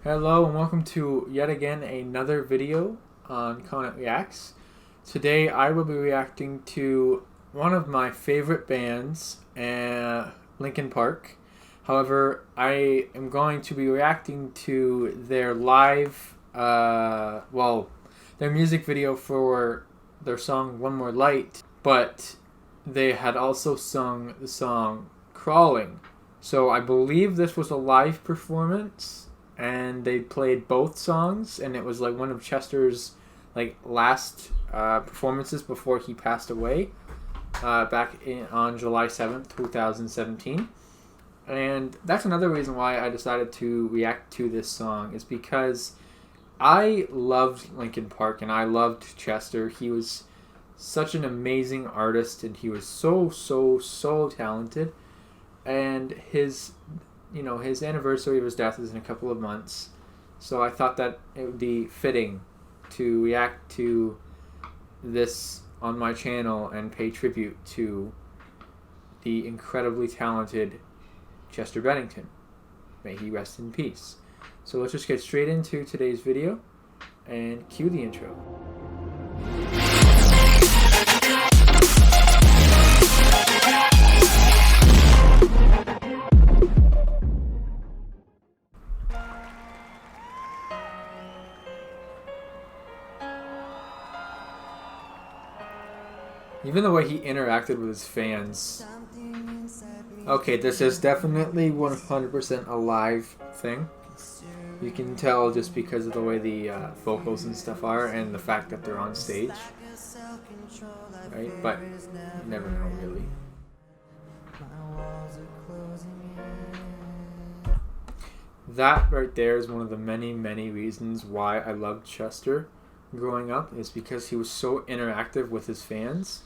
Hello and welcome to yet again another video on Conant Reacts. Today I will be reacting to one of my favorite bands, Linkin Park. However, I am going to be reacting to their their music video for their song One More Light, but they had also sung the song Crawling. So I believe this was a live performance and they played both songs, and it was like one of Chester's last performances before he passed away on July 7th, 2017. And that's another reason why I decided to react to this song, is because I loved Linkin Park and I loved Chester. He was such an amazing artist and he was so talented. And his anniversary of his death is in a couple of months, so I thought that it would be fitting to react to this on my channel and pay tribute to the incredibly talented Chester Bennington. May he rest in peace. So let's just get straight into today's video and cue the intro. Even the way he interacted with his fans. Okay, this is definitely 100% a live thing. You can tell just because of the way the vocals and stuff are and the fact that they're on stage. Right? But you never know, really. That right there is one of the many reasons why I loved Chester growing up, is because he was so interactive with his fans.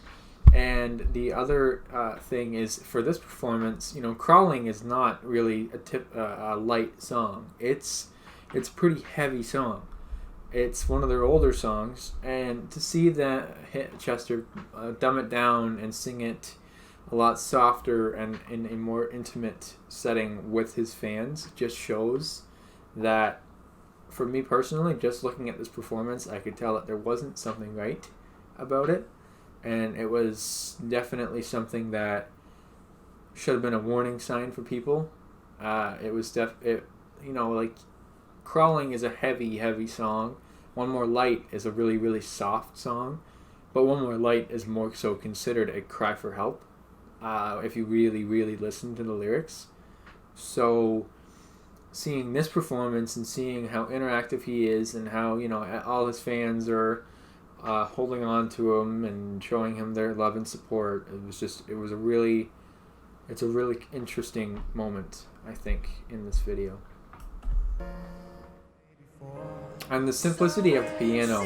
And the other thing is, for this performance, Crawling is not really a light song. It's a pretty heavy song. It's one of their older songs, and to see that Chester dumb it down and sing it a lot softer and in a more intimate setting with his fans just shows that, for me personally, just looking at this performance, I could tell that there wasn't something right about it. And it was definitely something that should have been a warning sign for people. Crawling is a heavy song. One More Light is a really soft song. But One More Light is more so considered a cry for help, if you really listen to the lyrics. So seeing this performance and seeing how interactive he is and how, all his fans are holding on to him and showing him their love and support, it's a really interesting moment, I think, in this video. And the simplicity of the piano.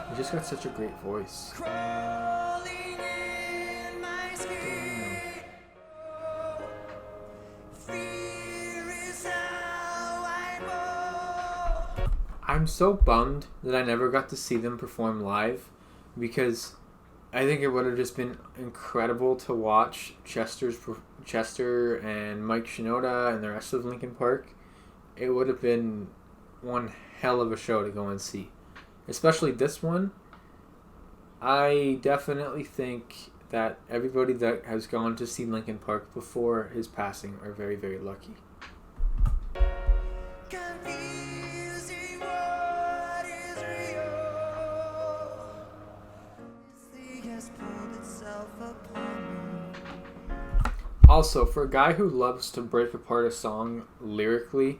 He just got such a great voice. I'm so bummed that I never got to see them perform live, because I think it would have just been incredible to watch Chester and Mike Shinoda and the rest of Linkin Park. It would have been one hell of a show to go and see, especially this one. I definitely think that everybody that has gone to see Linkin Park before his passing are very lucky. Also, for a guy who loves to break apart a song lyrically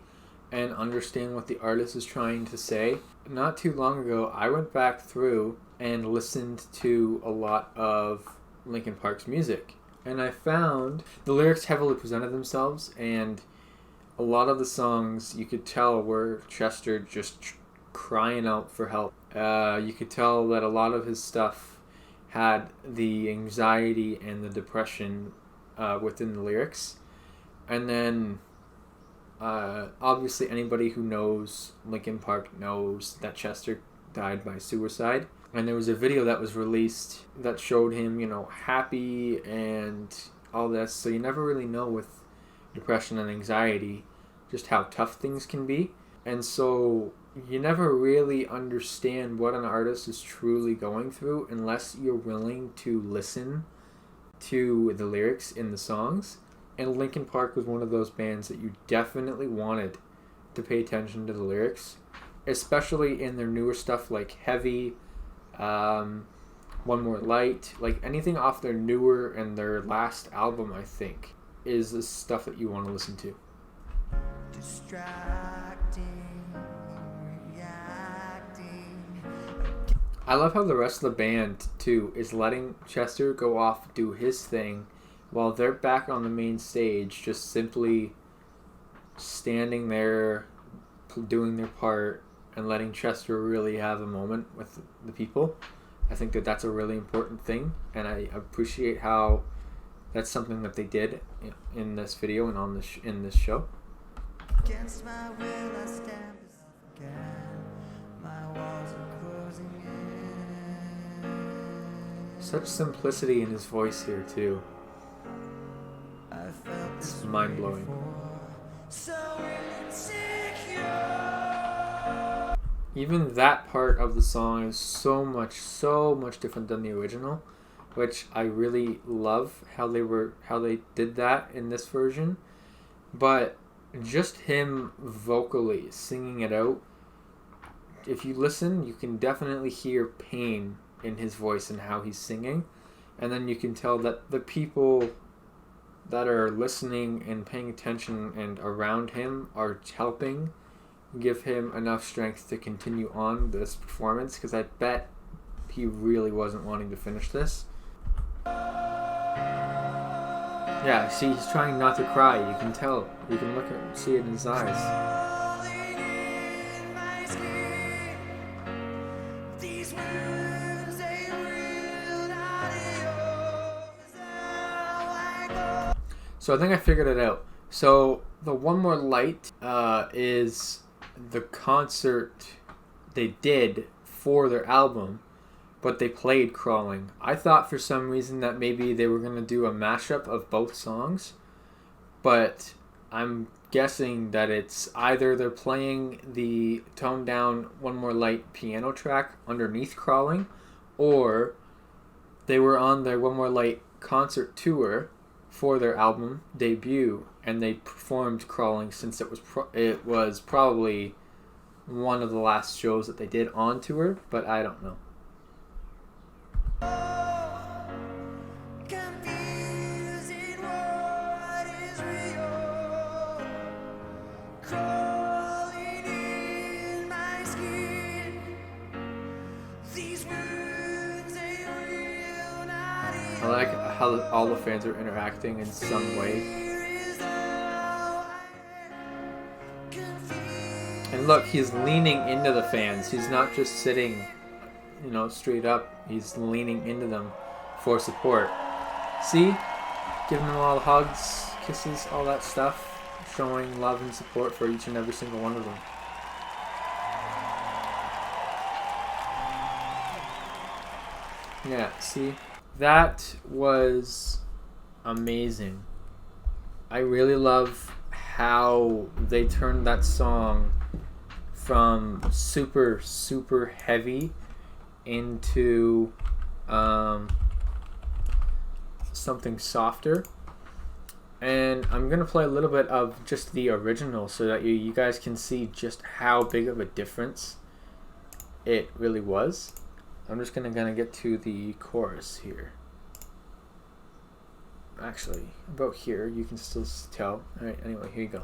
and understand what the artist is trying to say, not too long ago I went back through and listened to a lot of Linkin Park's music, and I found the lyrics heavily presented themselves, and a lot of the songs you could tell were Chester just crying out for help. You could tell that a lot of his stuff had the anxiety and the depression within the lyrics. And then obviously anybody who knows Linkin Park knows that Chester died by suicide. And there was a video that was released that showed him, happy and all this. So you never really know with depression and anxiety, just how tough things can be. And so you never really understand what an artist is truly going through unless you're willing to listen to the lyrics in the songs. And Linkin Park was one of those bands that you definitely wanted to pay attention to the lyrics, especially in their newer stuff like Heavy, One More Light, like anything off their newer and their last album, I think, is the stuff that you want to listen to. I love how the rest of the band, too, is letting Chester go off do his thing while they're back on the main stage, just simply standing there, doing their part, and letting Chester really have a moment with the people. I think that that's a really important thing, and I appreciate how that's something that they did in this video and on this in this show. Against my will, I stand again. My walls are closing in. Such simplicity in his voice here too. It's mind blowing. So even that part of the song is so much different than the original, which I really love how they did that in this version. But just him vocally singing it out, if you listen, you can definitely hear pain in his voice and how he's singing, and then you can tell that the people that are listening and paying attention and around him are helping give him enough strength to continue on this performance, because I bet he really wasn't wanting to finish this. Yeah, see, he's trying not to cry. You can tell. You can see it in his eyes. So I think I figured it out. So the One More Light is the concert they did for their album, but they played Crawling. I thought for some reason that maybe they were going to do a mashup of both songs, but I'm guessing that it's either they're playing the toned down One More Light piano track underneath Crawling, or they were on their One More Light concert tour for their album debut, and they performed Crawling since it was probably one of the last shows that they did on tour, but I don't know. I like how all the fans are interacting in some way. And look, he's leaning into the fans. He's not just sitting, straight up. He's leaning into them for support. See? Giving them all hugs, kisses, all that stuff. Showing love and support for each and every single one of them. Yeah, see? That was amazing. I really love how they turned that song from super, super heavy into something softer. And I'm going to play a little bit of just the original so that you guys can see just how big of a difference it really was. I'm just gonna get to the chorus here. Actually, about here, you can still tell. Alright, anyway, here you go.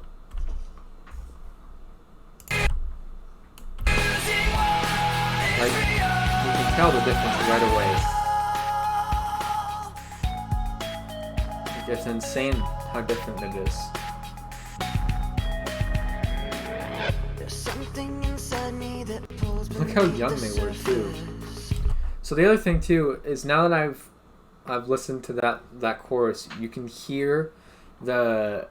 Like, you can tell the difference right away. It's insane how different it is. Look how young they were, too. So the other thing too is now that I've listened to that chorus, you can hear the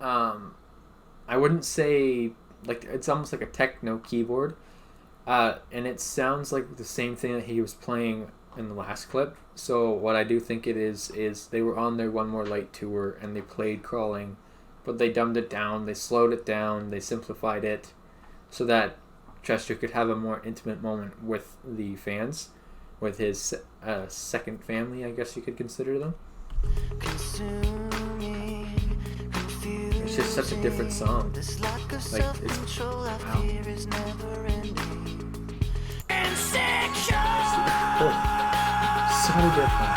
I wouldn't say like it's almost like a techno keyboard, and it sounds like the same thing that he was playing in the last clip. So what I do think it is they were on their One More Light tour and they played Crawling but they dumbed it down, they slowed it down, they simplified it so that Chester could have a more intimate moment with the fans, with his second family, I guess you could consider them. It's just such a different song. Like, it's, wow. So different.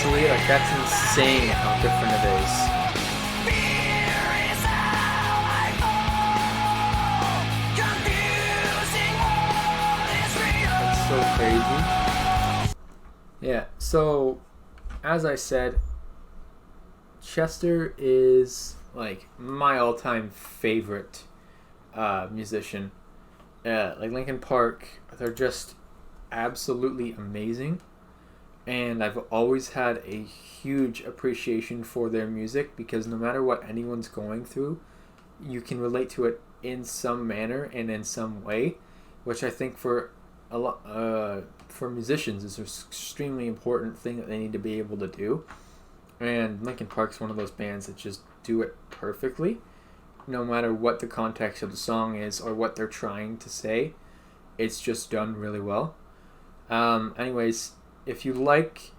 So like, that's insane how different it is. That's so crazy. Yeah, so as I said, Chester is like my all-time favorite musician. Like Linkin Park, they're just absolutely amazing, and I've always had a huge appreciation for their music because no matter what anyone's going through, you can relate to it in some manner and in some way, which I think for a lot for musicians is an extremely important thing that they need to be able to do. And Linkin Park's one of those bands that just do it perfectly. No matter what the context of the song is or what they're trying to say, it's just done really well. Anyways, if you liked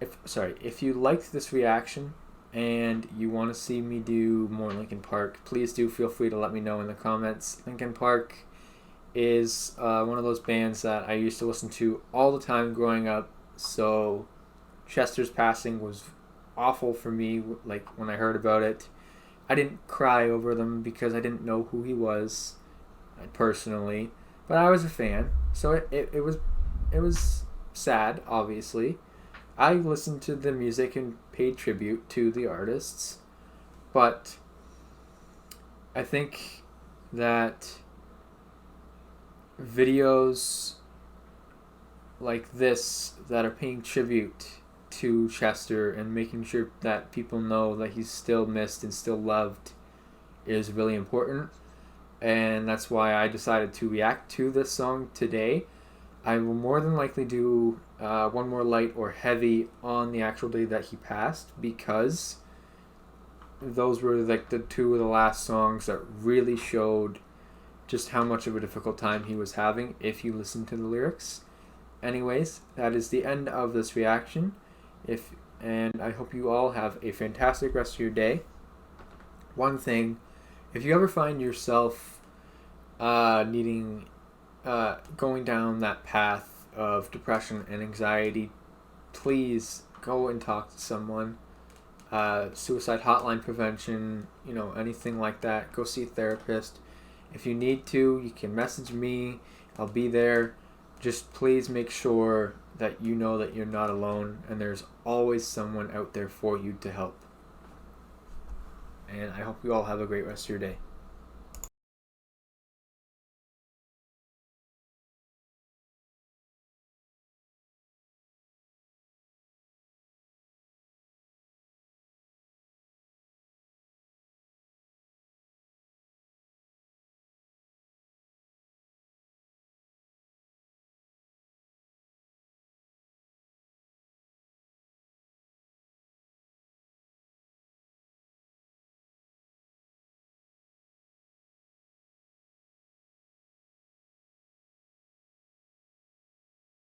this reaction and you want to see me do more Linkin Park, please do feel free to let me know in the comments. Linkin Park is one of those bands that I used to listen to all the time growing up, so Chester's passing was awful for me. Like, when I heard about it, I didn't cry over them because I didn't know who he was personally, but I was a fan, so it was sad, obviously. I listened to the music and paid tribute to the artists, but I think that videos like this that are paying tribute to Chester and making sure that people know that he's still missed and still loved is really important, and that's why I decided to react to this song today. I will more than likely do One More Light or Heavy on the actual day that he passed, because those were like the two of the last songs that really showed just how much of a difficult time he was having if you listen to the lyrics. Anyways, that is the end of this reaction. And I hope you all have a fantastic rest of your day. One thing, if you ever find yourself going down that path of depression and anxiety, please go and talk to someone. Suicide hotline prevention, anything like that. Go see a therapist. If you need to, you can message me. I'll be there. Just please make sure that you know that you're not alone and there's always someone out there for you to help. And I hope you all have a great rest of your day.